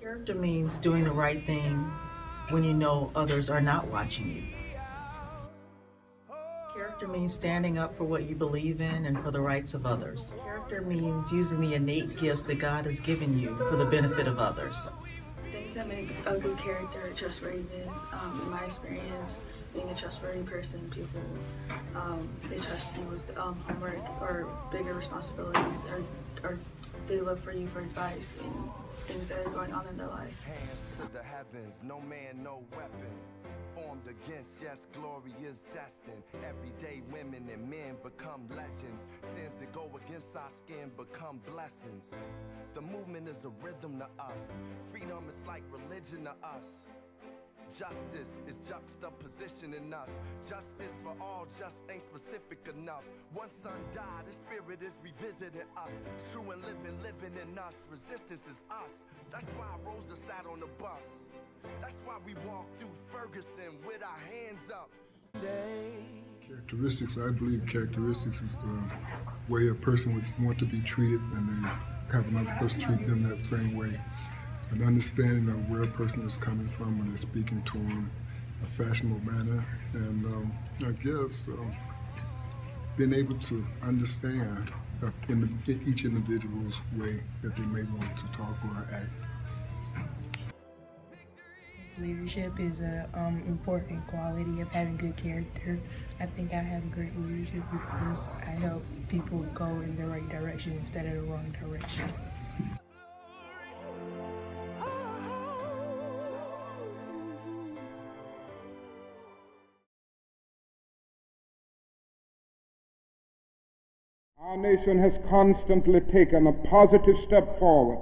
Character means doing the right thing when you know others are not watching you. Character means standing up for what you believe in and for the rights of others. Character means using the innate gifts that God has given you for the benefit of others. Things that make a good character: trustworthiness. In my experience, being a trustworthy person, people they trust you with homework or bigger responsibilities, or they look for you for advice and things that are going on in their life. Hands to the heavens, no man, no weapon formed against, yes, glory is destined. Everyday women and men become legends. Sins that go against our skin become blessings. The movement is a rhythm to us. Freedom is like religion to us. Justice is juxtaposition in us. Justice for all just ain't specific enough. One son died, his spirit is revisiting us. True and living in us. Resistance is us. That's why Rosa sat on the bus. That's why we walk through Ferguson with our hands up. Characteristics, I believe characteristics is the way a person would want to be treated, and they have another person treat them that same way. An understanding of where a person is coming from when they're speaking to them in a fashionable manner, and I guess being able to understand each individual's way that they may want to talk or act. Leadership is an important quality of having good character. I think I have great leadership because I help people go in the right direction instead of the wrong direction. Our nation has constantly taken a positive step forward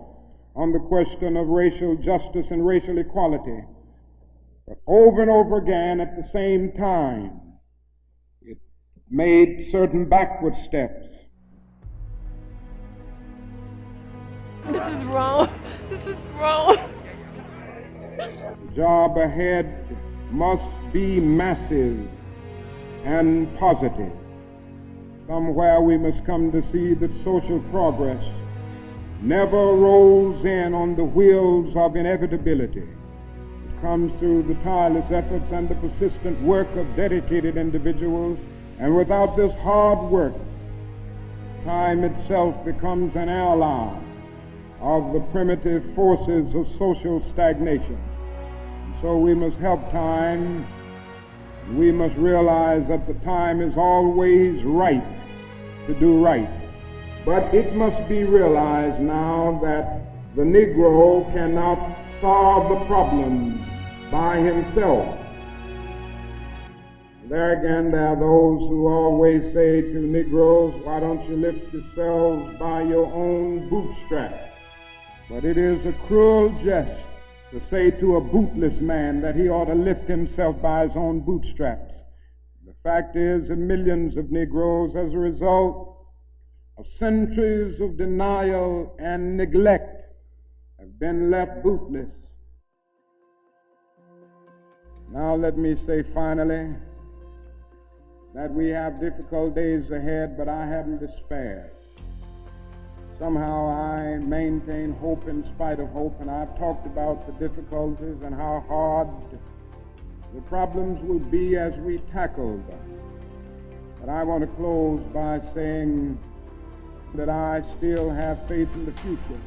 on the question of racial justice and racial equality. But over and over again, at the same time, it made certain backward steps. This is wrong. This is wrong. The job ahead must be massive and positive. Somewhere we must come to see that social progress never rolls in on the wheels of inevitability. It comes through the tireless efforts and the persistent work of dedicated individuals, and without this hard work, time itself becomes an ally of the primitive forces of social stagnation. And so we must help time. We must realize that the time is always right to do right. But it must be realized now that the Negro cannot solve the problem by himself. There again, there are those who always say to Negroes, why don't you lift yourselves by your own bootstraps? But it is a cruel jest to say to a bootless man that he ought to lift himself by his own bootstraps. The fact is that millions of Negroes, as a result of centuries of denial and neglect, have been left bootless. Now let me say finally that we have difficult days ahead, but I haven't despaired. Somehow I maintain hope in spite of hope, and I've talked about the difficulties and how hard the problems will be as we tackle them. But I want to close by saying that I still have faith in the future.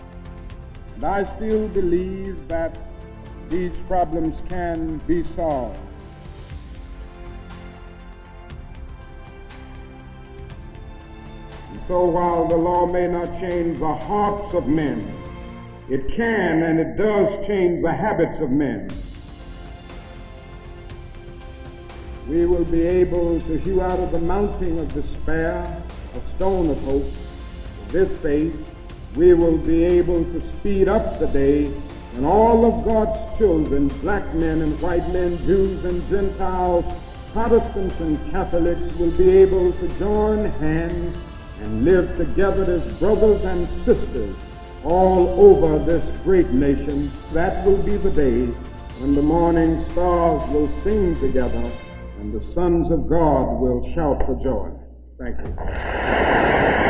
And I still believe that these problems can be solved. And so while the law may not change the hearts of men, it can and it does change the habits of men. We will be able to hew out of the mountain of despair a stone of hope. With this faith, we will be able to speed up the day when all of God's children, black men and white men, Jews and Gentiles, Protestants and Catholics, will be able to join hands and live together as brothers and sisters all over this great nation. That will be the day when the morning stars will sing together and the sons of God will shout for joy. Thank you.